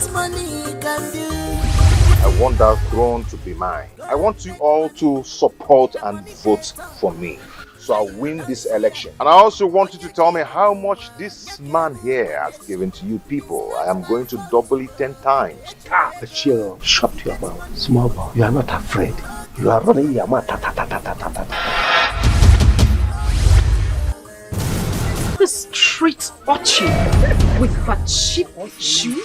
what money can do. I want that throne to be mine. I want you all to support and vote for me, so I'll win this election. And I also want you to tell me how much this man here has given to you people. I am going to double it 10 times. Chill, shut your mouth. Small boy, you are not afraid. You are running your mouth. The street urchin with her cheap shoes,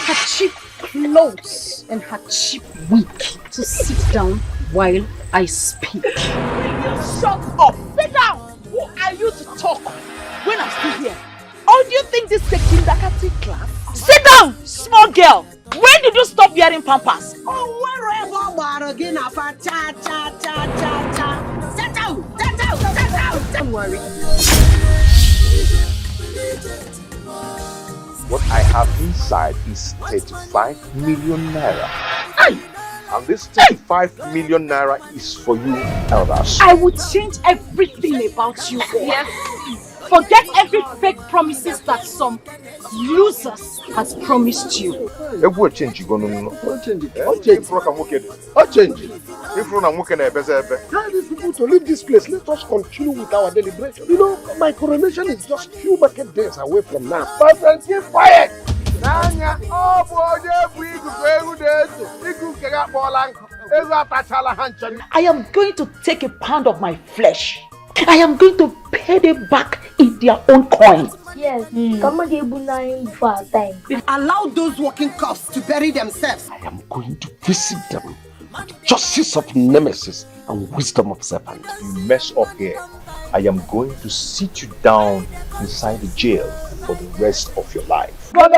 her cheap clothes, and her cheap wig to sit down while I speak. Shut up! Sit down! Who are you to talk when I'm still here? Or do you think this is a kindergarten class? Sit down, small girl! When did you stop wearing pampers? Oh, wherever again, cha. Sit down! Don't worry. What I have inside is 35 million naira. Aye. And this 35 million naira is for you, elders. I will change everything about you. Yes. Forget every fake promises that some losers has promised you. If we change, you go no. Change. If we Tell these people to leave this place. Let us continue with our deliberation. You know, my coronation is just few market days away from now. But keep quiet. I am going to take a pound of my flesh. I am going to pay them back in their own coin. Yes, come on, for our time. Allow those walking cops to bury themselves. I am going to visit them with justice of nemesis and wisdom of serpent. you mess up here, I am going to sit you down inside the jail for the rest of your life. Money,